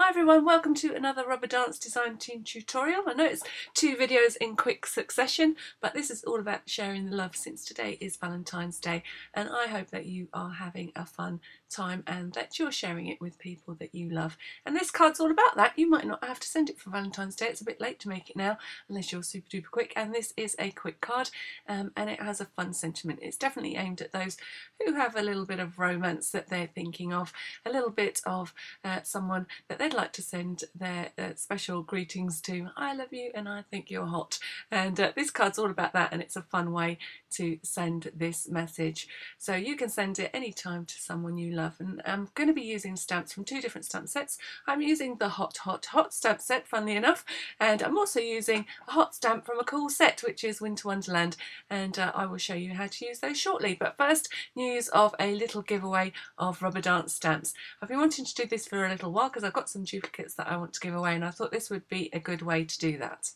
Hi everyone, welcome to another rubber dance design team tutorial. I know it's 2 videos in quick succession, but this is all about sharing the love since today is Valentine's Day, and I hope that you are having a fun time and that you're sharing it with people that you love. And this card's all about that. You might not have to send it for Valentine's Day, it's a bit late to make it now unless you're super duper quick, and this is a quick card and it has a fun sentiment. It's definitely aimed at those who have a little bit of romance that they're thinking of, a little bit of someone that they'd like to send their special greetings to. I love you and I think you're hot. And this card's all about that, and it's a fun way to send this message. So you can send it anytime to someone you love. And I'm going to be using stamps from 2 different stamp sets. I'm using the hot stamp set, funnily enough, and I'm also using a hot stamp from a cool set, which is Winter Wonderland, and I will show you how to use those shortly. But first, news of a little giveaway of rubber dance stamps. I've been wanting to do this for a little while because I've got some duplicates that I want to give away, and I thought this would be a good way to do that.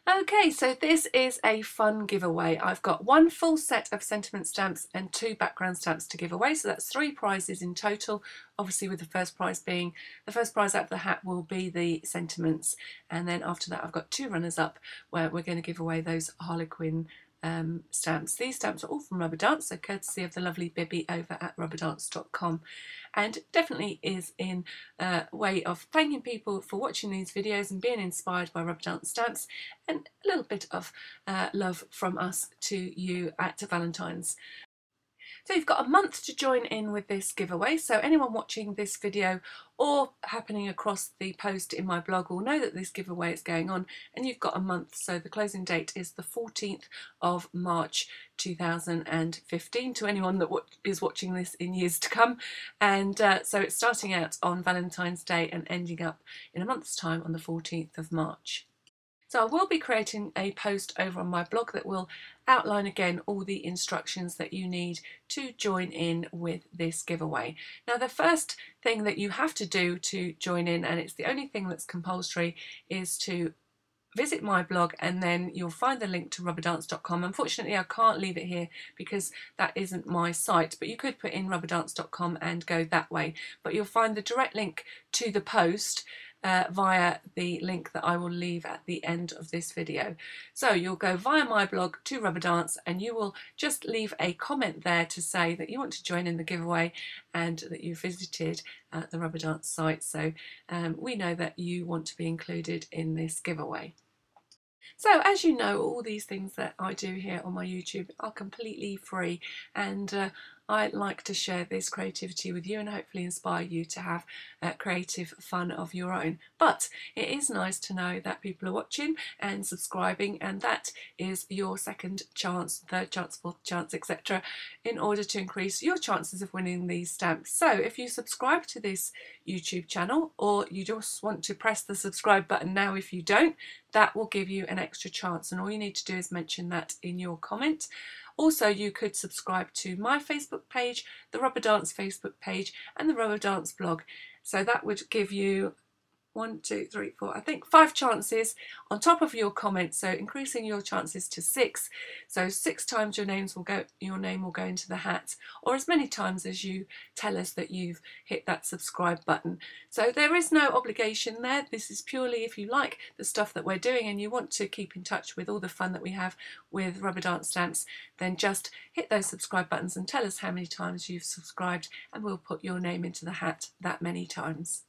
Okay, so this is a fun giveaway. I've got 1 full set of sentiment stamps and 2 background stamps to give away, so that's 3 prizes in total, obviously with the first prize being, the first prize out of the hat will be the sentiments, and then after that I've got 2 runners up where we're going to give away those Harlequin stamps. These stamps are all from Rubber Dance, so courtesy of the lovely Bibby over at rubberdance.com, and definitely is in a way of thanking people for watching these videos and being inspired by Rubber Dance stamps, and a little bit of love from us to you at Valentine's. So you've got a month to join in with this giveaway, so anyone watching this video or happening across the post in my blog will know that this giveaway is going on, and you've got a month. So the closing date is the 14th of March 2015 to anyone that is watching this in years to come, and so it's starting out on Valentine's Day and ending up in a month's time on the 14th of March. So I will be creating a post over on my blog that will outline again all the instructions that you need to join in with this giveaway. Now, the first thing that you have to do to join in, and it's the only thing that's compulsory, is to visit my blog, and then you'll find the link to rubberdance.com. Unfortunately, I can't leave it here because that isn't my site, but you could put in rubberdance.com and go that way. But you'll find the direct link to the post via the link that I will leave at the end of this video. So you'll go via my blog to Rubber Dance, and you will just leave a comment there to say that you want to join in the giveaway and that you visited the Rubber Dance site, so we know that you want to be included in this giveaway. So as you know, all these things that I do here on my YouTube are completely free, and I like to share this creativity with you and hopefully inspire you to have creative fun of your own. But it is nice to know that people are watching and subscribing, and that is your second chance, third chance, fourth chance, etc., in order to increase your chances of winning these stamps. So if you subscribe to this YouTube channel, or you just want to press the subscribe button now if you don't, that will give you an extra chance, and all you need to do is mention that in your comment. Also, you could subscribe to my Facebook page, the Rubber Dance Facebook page, and the Rubber Dance blog. So that would give you 1, 2, 3, 4, I think 5 chances on top of your comments, so increasing your chances to 6. So 6 times your name will go into the hat, or as many times as you tell us that you've hit that subscribe button. So there is no obligation there. This is purely if you like the stuff that we're doing and you want to keep in touch with all the fun that we have with Rubber Dance stamps, then just hit those subscribe buttons and tell us how many times you've subscribed, and we'll put your name into the hat that many times.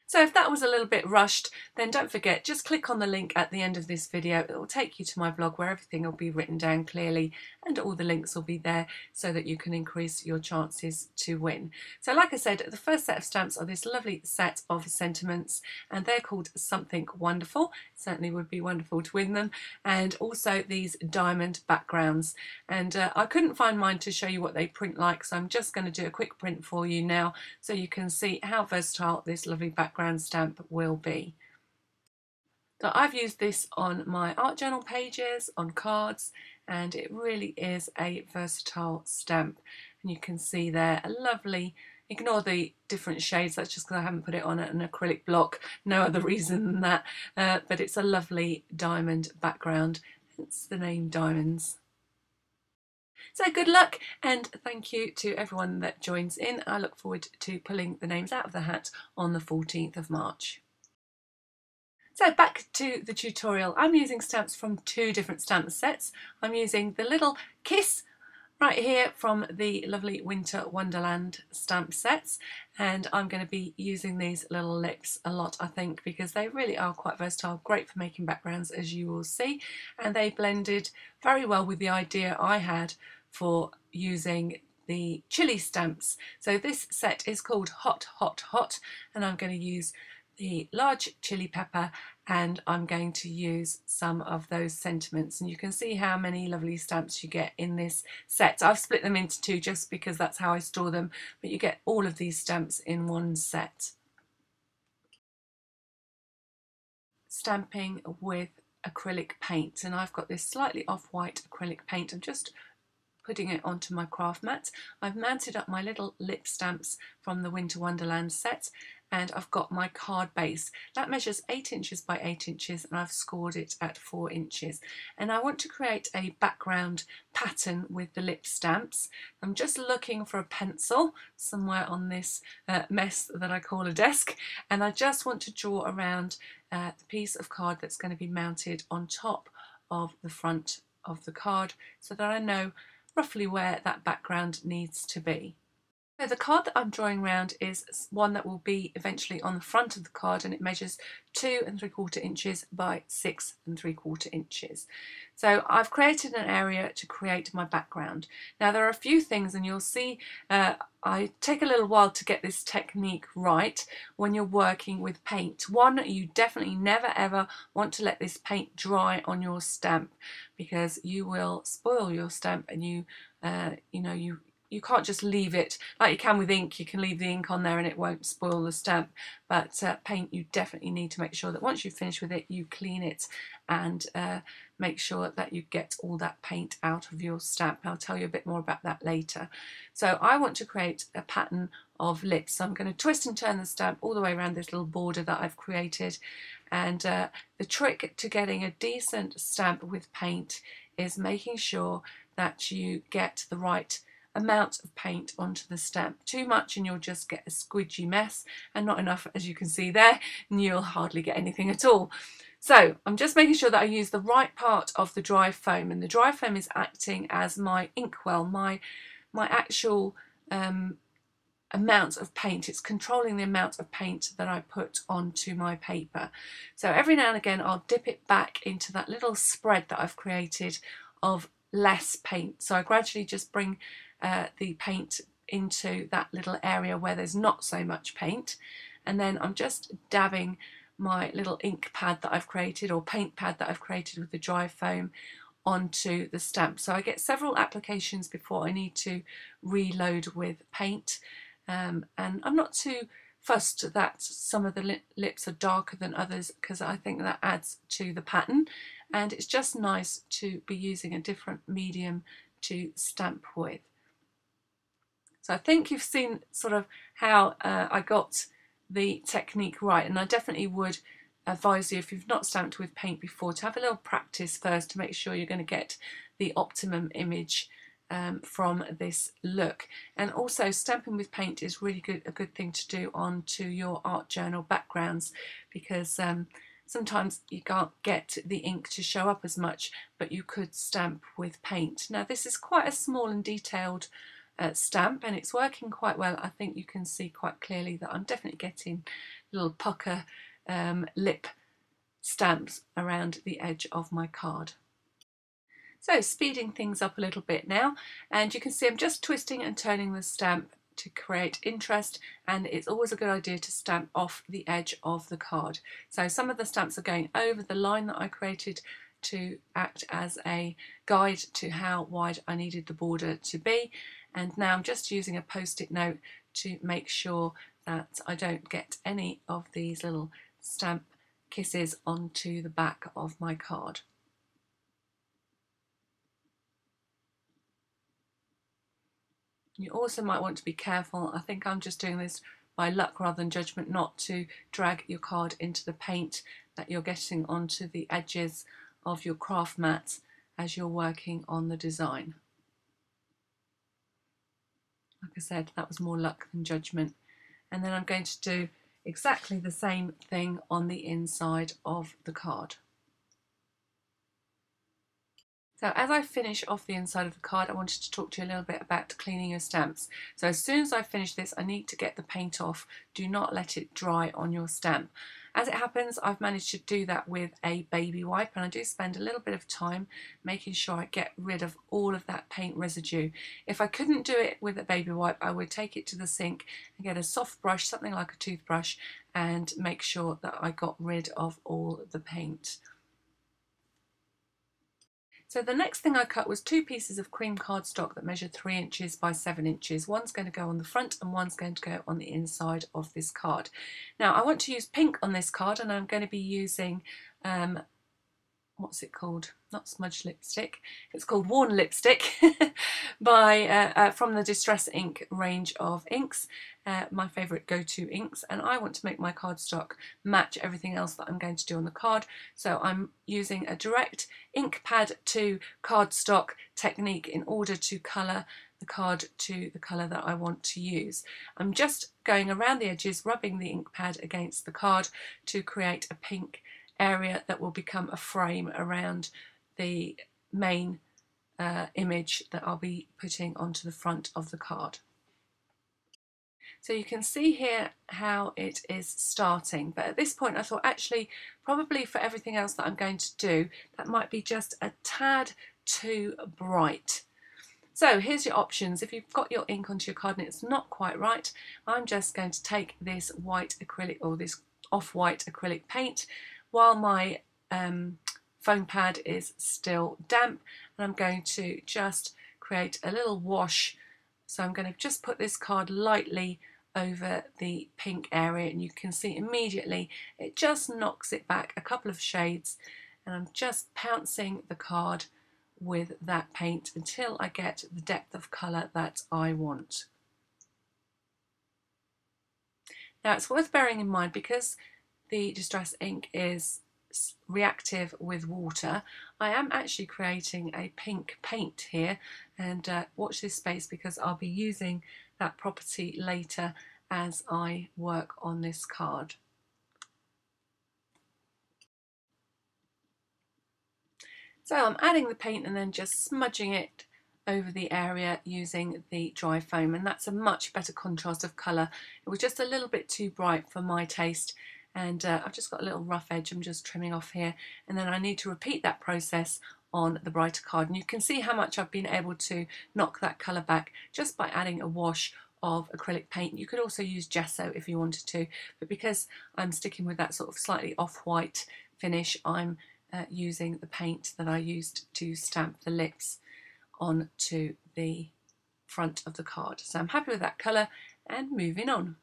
So if that was a little bit rushed, then don't forget, just click on the link at the end of this video. It will take you to my blog where everything will be written down clearly, and all the links will be there so that you can increase your chances to win. So like I said, the first set of stamps are this lovely set of sentiments, and they're called Something Wonderful. It certainly would be wonderful to win them. And also these diamond backgrounds. And I couldn't find mine to show you what they print like, so I'm just going to do a quick print for you now so you can see how versatile this lovely background stamp will be. So I've used this on my art journal pages, on cards, and it really is a versatile stamp. And you can see there a lovely, ignore the different shades, that's just because I haven't put it on an acrylic block, no other reason than that, but it's a lovely diamond background, hence the name Diamonds. So good luck, and thank you to everyone that joins in. I look forward to pulling the names out of the hat on the 14th of March. So back to the tutorial. I'm using stamps from two different stamp sets. I'm using the little kiss right here from the lovely Winter Wonderland stamp sets, and I'm going to be using these little lips a lot, I think, because they really are quite versatile, great for making backgrounds, as you will see, and they blended very well with the idea I had for using the chili stamps. So this set is called Hot Hot Hot, and I'm going to use the large chili pepper, and I'm going to use some of those sentiments, and you can see how many lovely stamps you get in this set. I've split them into two just because that's how I store them, but you get all of these stamps in one set. Stamping with acrylic paint, and I've got this slightly off-white acrylic paint. I'm just putting it onto my craft mat. I've mounted up my little lip stamps from the Winter Wonderland set, and I've got my card base. That measures 8 inches by 8 inches, and I've scored it at 4 inches. And I want to create a background pattern with the lip stamps. I'm just looking for a pencil somewhere on this mess that I call a desk, and I just want to draw around the piece of card that's going to be mounted on top of the front of the card, so that I know roughly where that background needs to be. So the card that I'm drawing around is one that will be eventually on the front of the card, and it measures 2 3/4 inches by 6 3/4 inches. So I've created an area to create my background. Now there are a few things, and you'll see I take a little while to get this technique right when you're working with paint. One, you definitely never ever want to let this paint dry on your stamp, because you will spoil your stamp, and you can't just leave it like you can with ink. You can leave the ink on there and it won't spoil the stamp, but paint, you definitely need to make sure that once you've finished with it, you clean it and make sure that you get all that paint out of your stamp. I'll tell you a bit more about that later. So I want to create a pattern of lips, so I'm going to twist and turn the stamp all the way around this little border that I've created, and the trick to getting a decent stamp with paint is making sure that you get the right amount of paint onto the stamp. Too much and you'll just get a squidgy mess, and not enough, as you can see there, and you'll hardly get anything at all. So I'm just making sure that I use the right part of the dry foam, and the dry foam is acting as my inkwell, my actual amount of paint. It's controlling the amount of paint that I put onto my paper. So every now and again I'll dip it back into that little spread that I've created of less paint. So I gradually just bring the paint into that little area where there's not so much paint, and then I'm just dabbing my little ink pad that I've created, or paint pad that I've created with the dry foam, onto the stamp. So I get several applications before I need to reload with paint, and I'm not too fussed that some of the lips are darker than others, because I think that adds to the pattern, and it's just nice to be using a different medium to stamp with. So I think you've seen sort of how I got the technique right, and I definitely would advise you, if you've not stamped with paint before, to have a little practice first to make sure you're going to get the optimum image from this look. And also, stamping with paint is really a good thing to do onto your art journal backgrounds, because sometimes you can't get the ink to show up as much, but you could stamp with paint. Now this is quite a small and detailed stamp, and it's working quite well. I think you can see quite clearly that I'm definitely getting little pucker lip stamps around the edge of my card. So speeding things up a little bit now, and you can see I'm just twisting and turning the stamp to create interest, and it's always a good idea to stamp off the edge of the card. So some of the stamps are going over the line that I created to act as a guide to how wide I needed the border to be, and now I'm just using a post-it note to make sure that I don't get any of these little stamp kisses onto the back of my card. You also might want to be careful, I think I'm just doing this by luck rather than judgment, not to drag your card into the paint that you're getting onto the edges of your craft mat as you're working on the design. Like I said, that was more luck than judgment. And then I'm going to do exactly the same thing on the inside of the card. So as I finish off the inside of the card, I wanted to talk to you a little bit about cleaning your stamps. So as soon as I finish this, I need to get the paint off. Do not let it dry on your stamp. As it happens, I've managed to do that with a baby wipe, and I do spend a little bit of time making sure I get rid of all of that paint residue. If I couldn't do it with a baby wipe, I would take it to the sink and get a soft brush, something like a toothbrush, and make sure that I got rid of all the paint. So the next thing I cut was 2 pieces of cream cardstock that measured 3 inches by 7 inches. One's going to go on the front and one's going to go on the inside of this card. Now I want to use pink on this card, and I'm going to be using what's it called? Not smudge lipstick. It's called Worn Lipstick by from the Distress Ink range of inks. My favourite go-to inks, and I want to make my cardstock match everything else that I'm going to do on the card. So I'm using a direct ink pad to cardstock technique in order to colour the card to the colour that I want to use. I'm just going around the edges, rubbing the ink pad against the card to create a pink area that will become a frame around the main image that I'll be putting onto the front of the card. So you can see here how it is starting, but at this point I thought actually probably for everything else that I'm going to do that might be just a tad too bright. So here's your options. If you've got your ink onto your card and it's not quite right, I'm just going to take this white acrylic or this off-white acrylic paint while my foam pad is still damp, and I'm going to just create a little wash. So I'm going to just put this card lightly over the pink area, and you can see immediately it just knocks it back a couple of shades, and I'm just pouncing the card with that paint until I get the depth of colour that I want. Now it's worth bearing in mind, because the Distress ink is reactive with water, I am actually creating a pink paint here, and watch this space because I'll be using that property later as I work on this card. So I'm adding the paint and then just smudging it over the area using the dry foam, and that's a much better contrast of colour. It was just a little bit too bright for my taste, and I've just got a little rough edge I'm just trimming off here, and then I need to repeat that process on the brighter card, and you can see how much I've been able to knock that colour back just by adding a wash of acrylic paint. You could also use gesso if you wanted to, but because I'm sticking with that sort of slightly off-white finish, I'm using the paint that I used to stamp the lips onto the front of the card. So I'm happy with that colour, and moving on.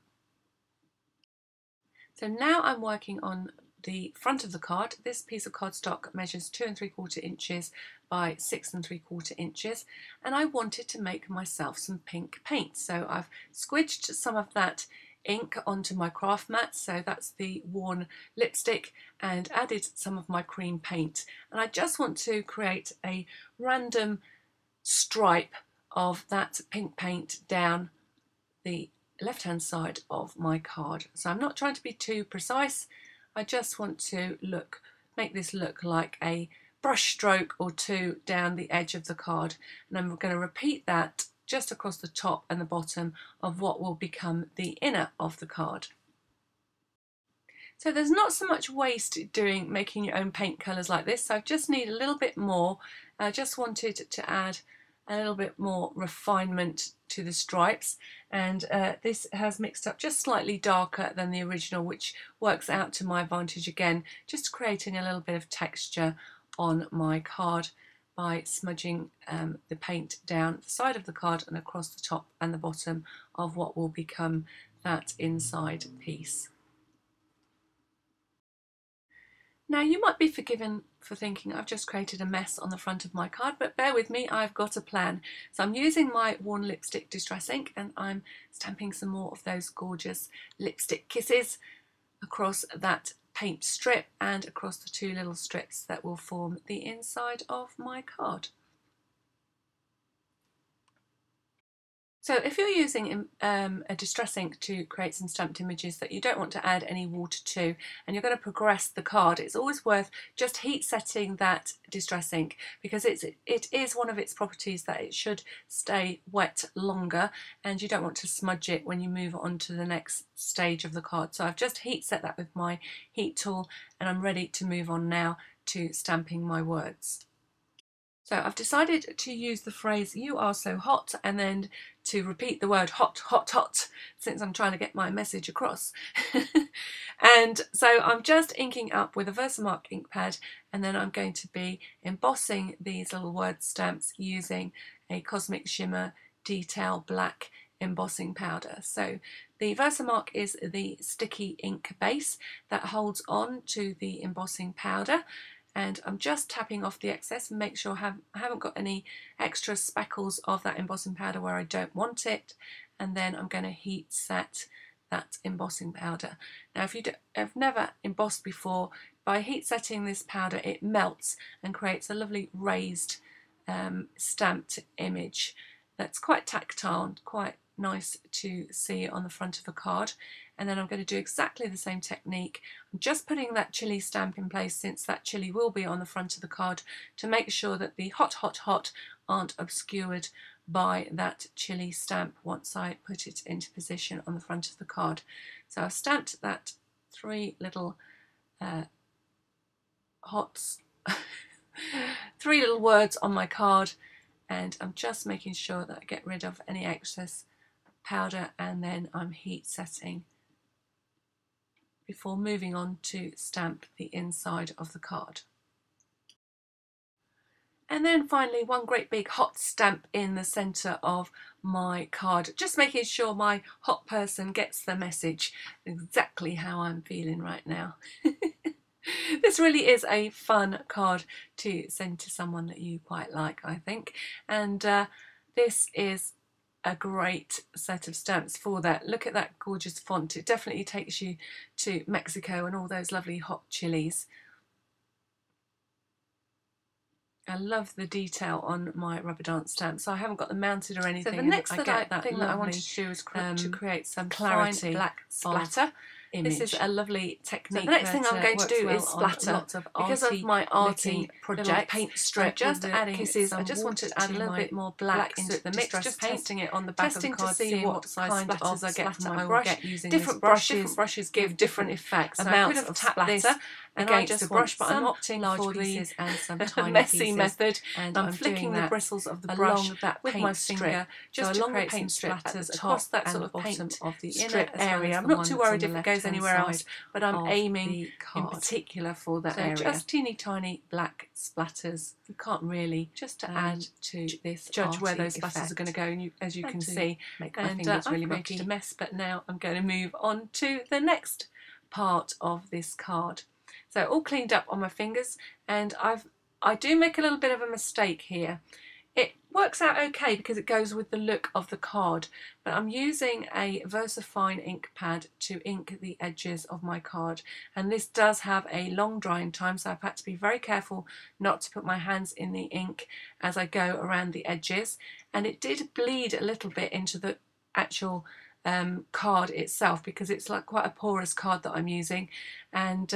So now I'm working on the front of the card. This piece of cardstock measures 2 3/4 inches by 6 3/4 inches, and I wanted to make myself some pink paint. So I've squidged some of that ink onto my craft mat, so that's the Worn Lipstick, and added some of my cream paint, and I just want to create a random stripe of that pink paint down the left hand side of my card. So I'm not trying to be too precise, I just want to make this look like a brush stroke or two down the edge of the card, and I'm going to repeat that just across the top and the bottom of what will become the inner of the card. So there's not so much waste making your own paint colours like this, so I just need a little bit more. I just wanted to add a little bit more refinement to the stripes, and this has mixed up just slightly darker than the original, which works out to my advantage again, just creating a little bit of texture on my card by smudging the paint down the side of the card and across the top and the bottom of what will become that inside piece. Now you might be forgiven for thinking I've just created a mess on the front of my card, but bear with me, I've got a plan. So I'm using my Worn Lipstick Distress ink, and I'm stamping some more of those gorgeous lipstick kisses across that paint strip and across the 2 little strips that will form the inside of my card. So if you're using a distress ink to create some stamped images that you don't want to add any water to, and you're going to progress the card, it's always worth just heat setting that distress ink, because it is one of its properties that it should stay wet longer, and you don't want to smudge it when you move on to the next stage of the card. So I've just heat set that with my heat tool, and I'm ready to move on now to stamping my words. So I've decided to use the phrase "you are so hot" and then to repeat the word "hot, hot, hot" since I'm trying to get my message across. And so I'm just inking up with a Versamark ink pad, and then I'm going to be embossing these little word stamps using a Cosmic Shimmer Detail Black embossing powder. So the Versamark is the sticky ink base that holds on to the embossing powder. And I'm just tapping off the excess and make sure I haven't got any extra speckles of that embossing powder where I don't want it. And then I'm going to heat set that embossing powder. Now if you have never embossed before, by heat setting this powder it melts and creates a lovely raised stamped image that's quite tactile and quite nice to see on the front of a card. And then I'm going to do exactly the same technique. I'm just putting that chili stamp in place, since that chili will be on the front of the card, to make sure that the hot, hot, hot aren't obscured by that chili stamp once I put it into position on the front of the card. So I've stamped that three little three little words on my card, and I'm just making sure that I get rid of any excess powder, and then I'm heat setting before moving on to stamp the inside of the card. And then finally, one great big hot stamp in the centre of my card, just making sure my hot person gets the message exactly how I'm feeling right now. This really is a fun card to send to someone that you quite like, I think. And this is a great set of stamps for that. Look at that gorgeous font. It definitely takes you to Mexico and all those lovely hot chilies. I love the detail on my rubber dance stamp. So I haven't got them mounted or anything. So the next thing that I wanted to do is to create some clarity black splatter. Image. This is a lovely technique. So the next thing I'm going to do is splatter, because of my arty project paint strip. Just adding kisses. I just wanted to add a little bit more black into the mix. Just testing it on the back of the card, to see what size splatters I get from my brush. Different brushes give different effects. So I could have tapped this against the brush, but I'm opting for the and some tiny messy method, and I'm flicking the bristles of the brush with my finger just to create some splatters across that sort of paint of the inner area. I'm not too worried if it goes anywhere else, but I'm aiming in particular for that area. Just teeny tiny black splatters. You can't really just to add to this. Judge where those splatters are going to go, and as you can see, and I've created a mess. But now I'm going to move on to the next part of this card. So all cleaned up on my fingers, and I do make a little bit of a mistake here. It works out okay because it goes with the look of the card, but I'm using a VersaFine ink pad to ink the edges of my card, and this does have a long drying time, so I've had to be very careful not to put my hands in the ink as I go around the edges, and it did bleed a little bit into the actual card itself, because it's like quite a porous card that I'm using, and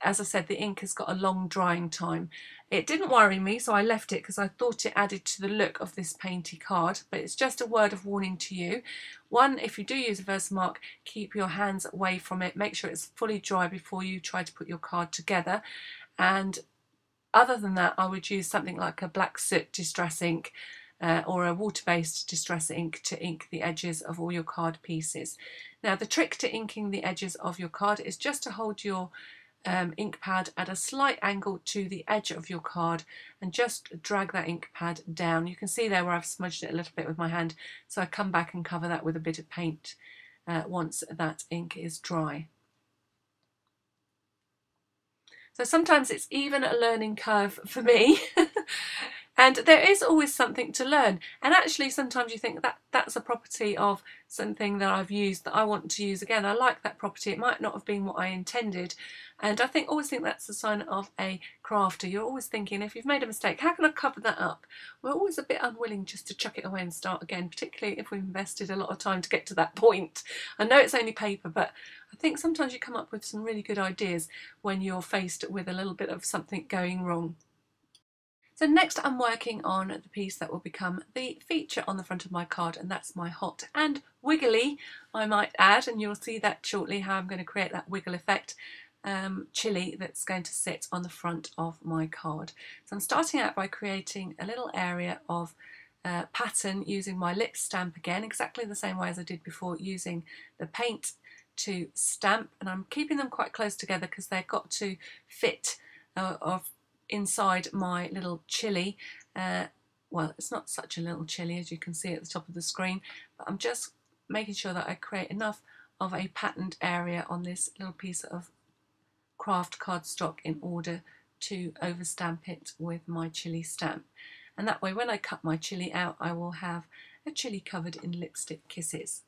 as I said, the ink has got a long drying time. It didn't worry me, so I left it because I thought it added to the look of this painty card, but it's just a word of warning to you. One, if you do use a Versamark, keep your hands away from it. Make sure it's fully dry before you try to put your card together. And other than that, I would use something like a black soot distress ink or a water-based distress ink to ink the edges of all your card pieces. Now, the trick to inking the edges of your card is just to hold your ink pad at a slight angle to the edge of your card and just drag that ink pad down. You can see there where I've smudged it a little bit with my hand, so I come back and cover that with a bit of paint once that ink is dry. So sometimes it's even a learning curve for me And there is always something to learn. And actually sometimes you think that that's a property of something that I've used that I want to use again. I like that property. It might not have been what I intended. And I always think that's a sign of a crafter. You're always thinking, if you've made a mistake, how can I cover that up? We're always a bit unwilling just to chuck it away and start again, particularly if we've invested a lot of time to get to that point. I know it's only paper, but I think sometimes you come up with some really good ideas when you're faced with a little bit of something going wrong. So next I'm working on the piece that will become the feature on the front of my card, and that's my hot and wiggly, I might add, and you'll see that shortly how I'm going to create that wiggle effect, chili that's going to sit on the front of my card. So I'm starting out by creating a little area of pattern using my lip stamp again, exactly the same way as I did before, using the paint to stamp, and I'm keeping them quite close together because they've got to fit inside my little chili. Well, it's not such a little chili as you can see at the top of the screen, but I'm just making sure that I create enough of a patterned area on this little piece of craft cardstock in order to overstamp it with my chili stamp. And that way when I cut my chili out, I will have a chili covered in lipstick kisses.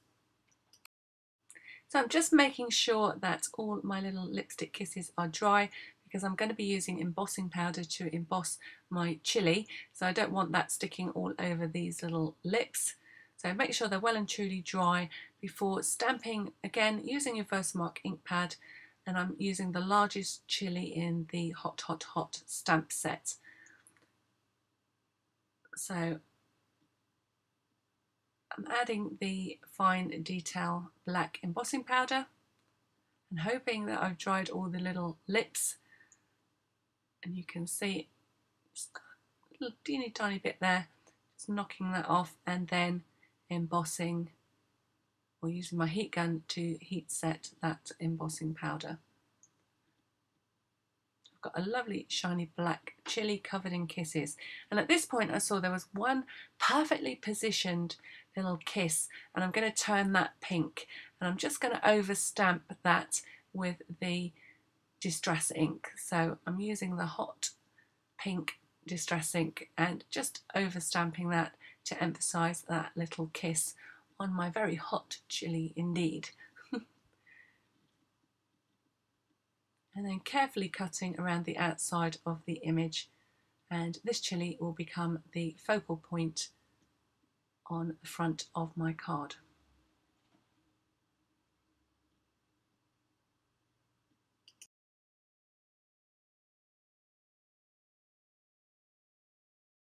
So I'm just making sure that all my little lipstick kisses are dry, because I'm going to be using embossing powder to emboss my chili, so I don't want that sticking all over these little lips. So make sure they're well and truly dry before stamping, again using your Versamark ink pad, and I'm using the largest chili in the Hot Hot Hot stamp set. So I'm adding the fine detail black embossing powder and hoping that I've dried all the little lips. And you can see just a little teeny tiny bit there, just knocking that off, and then embossing or using my heat gun to heat set that embossing powder. I've got a lovely shiny black chili covered in kisses, and at this point I saw there was one perfectly positioned little kiss, and I'm going to turn that pink, and I'm just going to overstamp that with the distress ink. So I'm using the hot pink distress ink and just overstamping that to emphasize that little kiss on my very hot chili indeed. And then carefully cutting around the outside of the image, and this chili will become the focal point on the front of my card.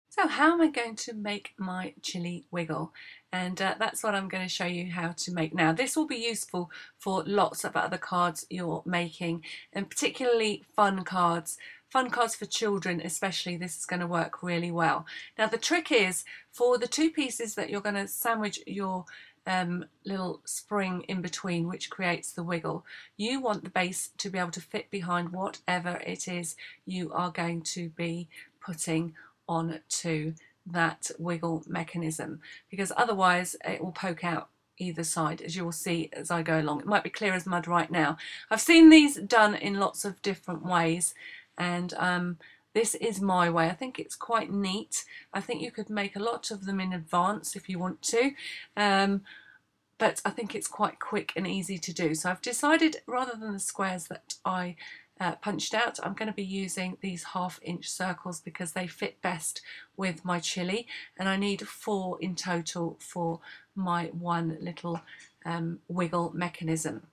So how am I going to make my chili wiggle? And that's what I'm going to show you how to make now. This will be useful for lots of other cards you're making, and particularly fun cards. Fun cards for children especially, this is going to work really well. Now the trick is, for the two pieces that you're going to sandwich your little spring in between, which creates the wiggle, you want the base to be able to fit behind whatever it is you are going to be putting on to that wiggle mechanism, because otherwise it will poke out either side, as you will see as I go along. It might be clear as mud right now. I've seen these done in lots of different ways, and this is my way. I think it's quite neat. I think you could make a lot of them in advance if you want to, but I think it's quite quick and easy to do. So I've decided, rather than the squares that I punched out, I'm going to be using these 1/2 inch circles because they fit best with my chili, and I need 4 in total for my one little wiggle mechanism.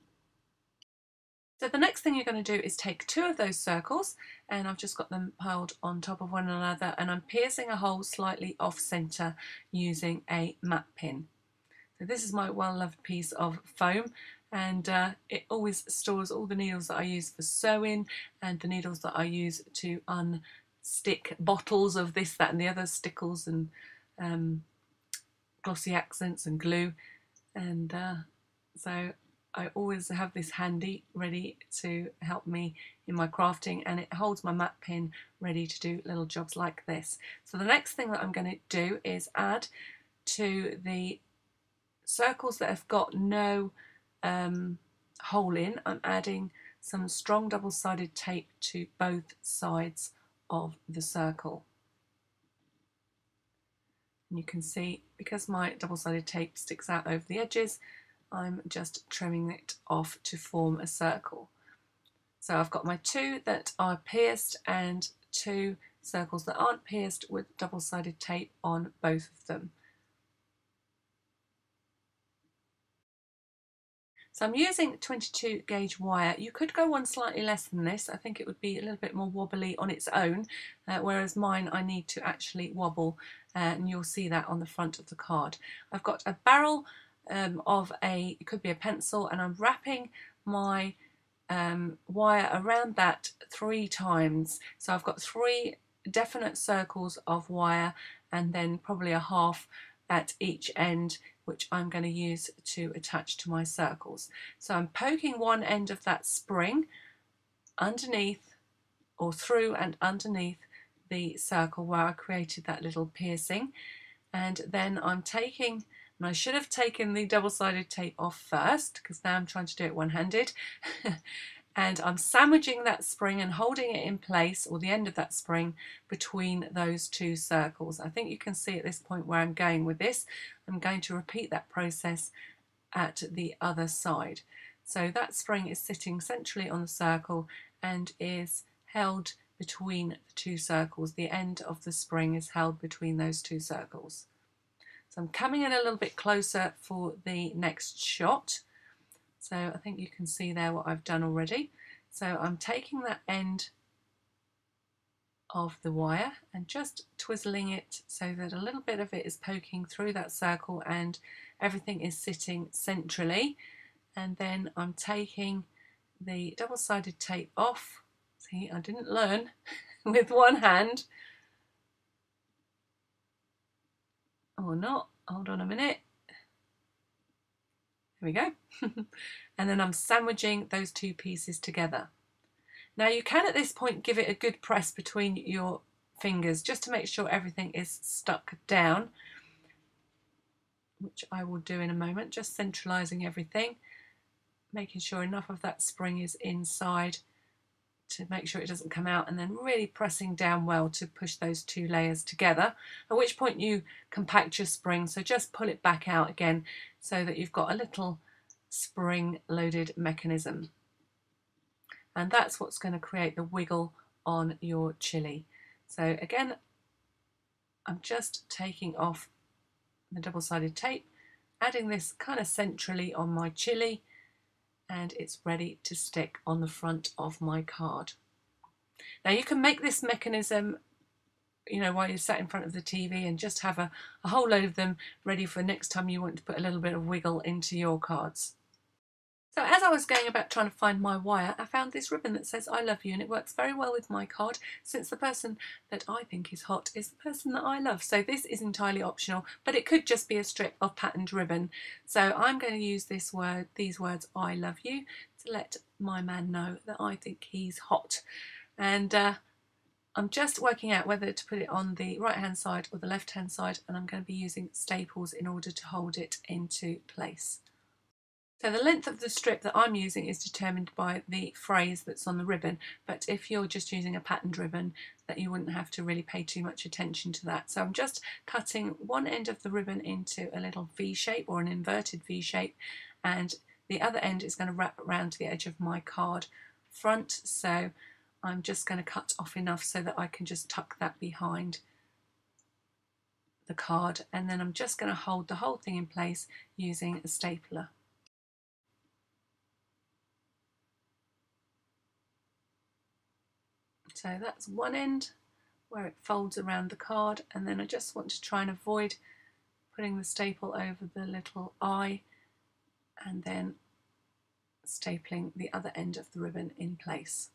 So the next thing you're going to do is take 2 of those circles, and I've just got them piled on top of one another, and I'm piercing a hole slightly off centre using a map pin. So this is my well-loved piece of foam, and it always stores all the needles that I use for sewing and the needles that I use to unstick bottles of this, that and the other, stickles and glossy accents and glue, and so I always have this handy ready to help me in my crafting, and it holds my map pin ready to do little jobs like this. So the next thing that I'm going to do is add to the circles that have got no hole in, I'm adding some strong double-sided tape to both sides of the circle. And you can see, because my double-sided tape sticks out over the edges, I'm just trimming it off to form a circle. So I've got my two that are pierced and two circles that aren't pierced with double-sided tape on both of them. So I'm using 22 gauge wire. You could go one slightly less than this. I think it would be a little bit more wobbly on its own, whereas mine I need to actually wobble, and you'll see that on the front of the card. I've got a barrel of it could be a pencil, and I'm wrapping my wire around that 3 times. So I've got 3 definite circles of wire and then probably a half at each end, which I'm going to use to attach to my circles. So I'm poking one end of that spring underneath or through and underneath the circle where I created that little piercing, and then I'm taking, and I should have taken the double-sided tape off first because now I'm trying to do it one-handed, and I'm sandwiching that spring and holding it in place, or the end of that spring, between those 2 circles. I think you can see at this point where I'm going with this. I'm going to repeat that process at the other side. So that spring is sitting centrally on the circle and is held between the 2 circles. The end of the spring is held between those 2 circles. So I'm coming in a little bit closer for the next shot. So I think you can see there what I've done already. So I'm taking that end of the wire and just twizzling it so that a little bit of it is poking through that circle and everything is sitting centrally. And then I'm taking the double-sided tape off. See, I didn't learn with one hand. Or not. Hold on a minute. There we go. And then I'm sandwiching those 2 pieces together. Now you can at this point give it a good press between your fingers just to make sure everything is stuck down, which I will do in a moment, just centralising everything, making sure enough of that spring is inside to make sure it doesn't come out, and then really pressing down well to push those 2 layers together, at which point you compact your spring, so just pull it back out again so that you've got a little spring loaded mechanism. And that's what's going to create the wiggle on your chili. So again, I'm just taking off the double-sided tape, adding this kind of centrally on my chili, and it's ready to stick on the front of my card. Now you can make this mechanism, you know, while you're sat in front of the TV, and just have a whole load of them ready for next time you want to put a little bit of wiggle into your cards. So as I was going about trying to find my wire, I found this ribbon that says I love you, and it works very well with my card since the person that I think is hot is the person that I love. So this is entirely optional, but it could just be a strip of patterned ribbon. So I'm going to use these words I love you, to let my man know that I think he's hot. And I'm just working out whether to put it on the right hand side or the left hand side, and I'm going to be using staples in order to hold it into place. So the length of the strip that I'm using is determined by the phrase that's on the ribbon, but if you're just using a patterned ribbon, that you wouldn't have to really pay too much attention to that. So I'm just cutting one end of the ribbon into a little V shape, or an inverted V shape, and the other end is going to wrap around the edge of my card front. So I'm just going to cut off enough so that I can just tuck that behind the card, and then I'm just going to hold the whole thing in place using a stapler. So that's one end where it folds around the card, and then I just want to try and avoid putting the staple over the little eye, and then stapling the other end of the ribbon in place.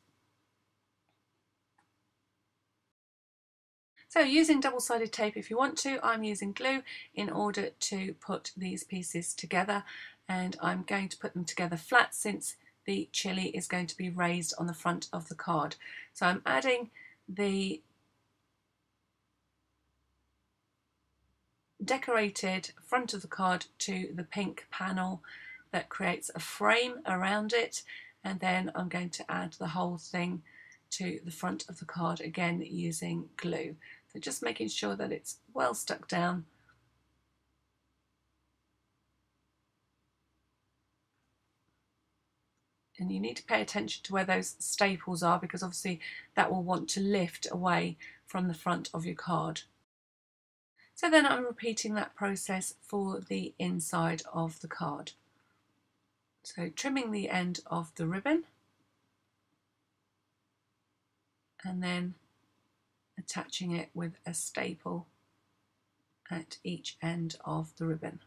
So using double-sided tape if you want to. I'm using glue in order to put these pieces together, and I'm going to put them together flat since the chili is going to be raised on the front of the card. So I'm adding the decorated front of the card to the pink panel that creates a frame around it, and then I'm going to add the whole thing to the front of the card again using glue. So just making sure that it's well stuck down And you need to pay attention to where those staples are, because obviously that will want to lift away from the front of your card. So then I'm repeating that process for the inside of the card. So trimming the end of the ribbon and then attaching it with a staple at each end of the ribbon.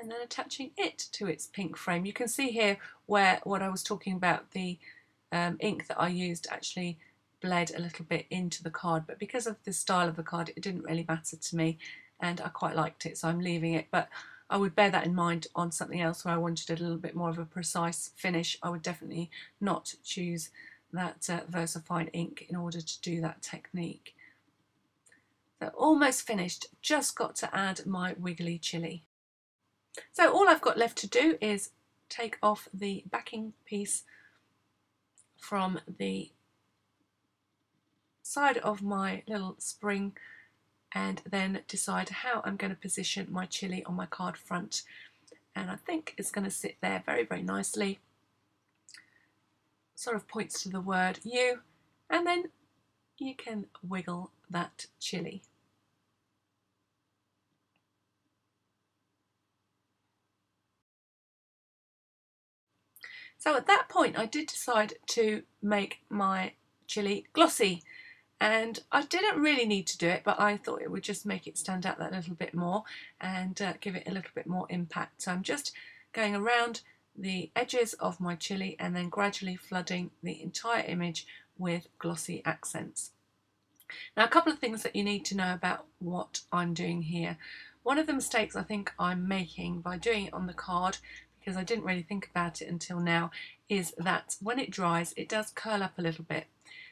And then attaching it to its pink frame. You can see here where what I was talking about, the ink that I used actually bled a little bit into the card, but because of the style of the card it didn't really matter to me and I quite liked it, so I'm leaving it. But I would bear that in mind on something else where I wanted a little bit more of a precise finish. I would definitely not choose that VersaFine ink in order to do that technique. So almost finished, just got to add my Wiggly Chilli. So all I've got left to do is take off the backing piece from the side of my little spring and then decide how I'm going to position my chilli on my card front. And I think it's going to sit there very, very nicely. Sort of points to the word you, and then you can wiggle that chilli. So at that point I did decide to make my chilli glossy, and I didn't really need to do it, but I thought it would just make it stand out that little bit more and give it a little bit more impact. So I'm just going around the edges of my chilli and then gradually flooding the entire image with glossy accents. Now, a couple of things that you need to know about what I'm doing here. One of the mistakes I think I'm making by doing it on the card, because I didn't really think about it until now, is that when it dries it does curl up a little bit.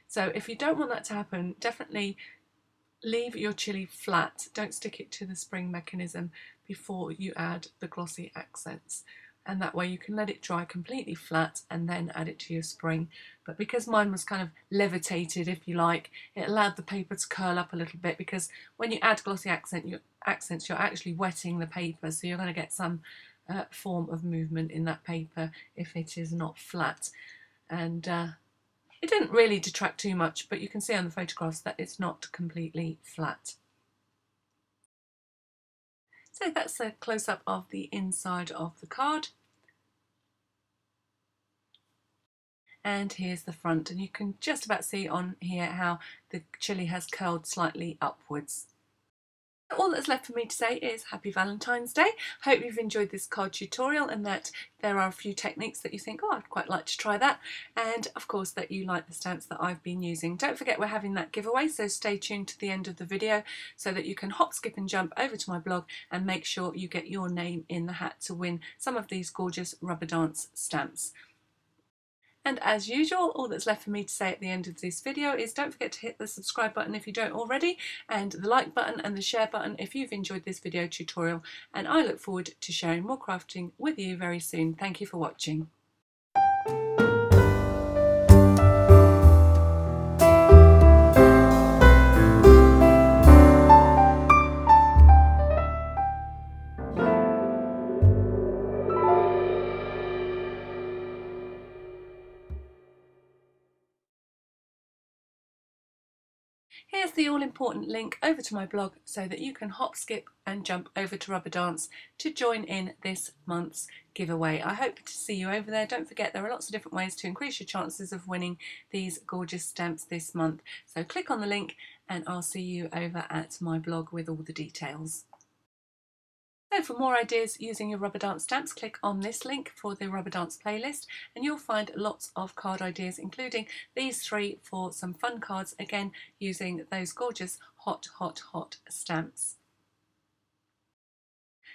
So if you don't want that to happen, definitely leave your chilli flat. Don't stick it to the spring mechanism before you add the glossy accents. And that way you can let it dry completely flat and then add it to your spring. But because mine was kind of levitated, if you like, it allowed the paper to curl up a little bit, because when you add glossy accents you're actually wetting the paper, so you're going to get some form of movement in that paper if it is not flat. And it didn't really detract too much, but you can see on the photographs that it's not completely flat. So that's a close-up of the inside of the card. And here's the front, and you can just about see on here how the chilli has curled slightly upwards. All that's left for me to say is happy Valentine's Day. Hope you've enjoyed this card tutorial and that there are a few techniques that you think, oh, I'd quite like to try that, and of course that you like the stamps that I've been using. Don't forget we're having that giveaway, so stay tuned to the end of the video so that you can hop, skip and jump over to my blog and make sure you get your name in the hat to win some of these gorgeous rubber dance stamps. And as usual, all that's left for me to say at the end of this video is don't forget to hit the subscribe button if you don't already, and the like button and the share button if you've enjoyed this video tutorial, and I look forward to sharing more crafting with you very soon. Thank you for watching. Here's the all-important link over to my blog so that you can hop, skip and jump over to Rubber Dance to join in this month's giveaway. I hope to see you over there. Don't forget there are lots of different ways to increase your chances of winning these gorgeous stamps this month. So click on the link and I'll see you over at my blog with all the details. So for more ideas using your rubber dance stamps, click on this link for the rubber dance playlist and you'll find lots of card ideas, including these 3 for some fun cards, again using those gorgeous hot, hot, hot stamps.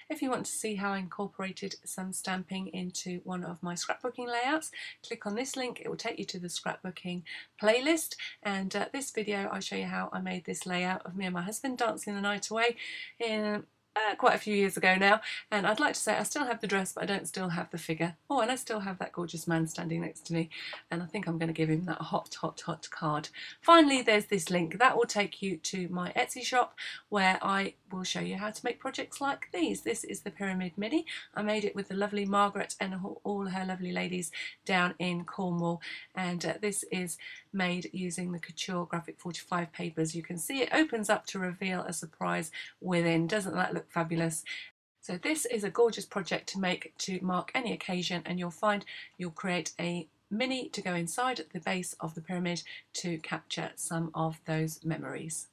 If you want to see how I incorporated some stamping into one of my scrapbooking layouts, click on this link. It will take you to the scrapbooking playlist, and this video I show you how I made this layout of me and my husband dancing the night away in quite a few years ago now, and I'd like to say I still have the dress, but I don't still have the figure. Oh, and I still have that gorgeous man standing next to me, and I think I'm going to give him that hot card. Finally, there's this link that will take you to my Etsy shop, where I will show you how to make projects like these. This is the Pyramid Mini. I made it with the lovely Margaret and all her lovely ladies down in Cornwall, and this is made using the Couture Graphic 45 papers. You can see it opens up to reveal a surprise within. Doesn't that look fabulous? So this is a gorgeous project to make to mark any occasion, and you'll find you'll create a mini to go inside the base of the pyramid to capture some of those memories.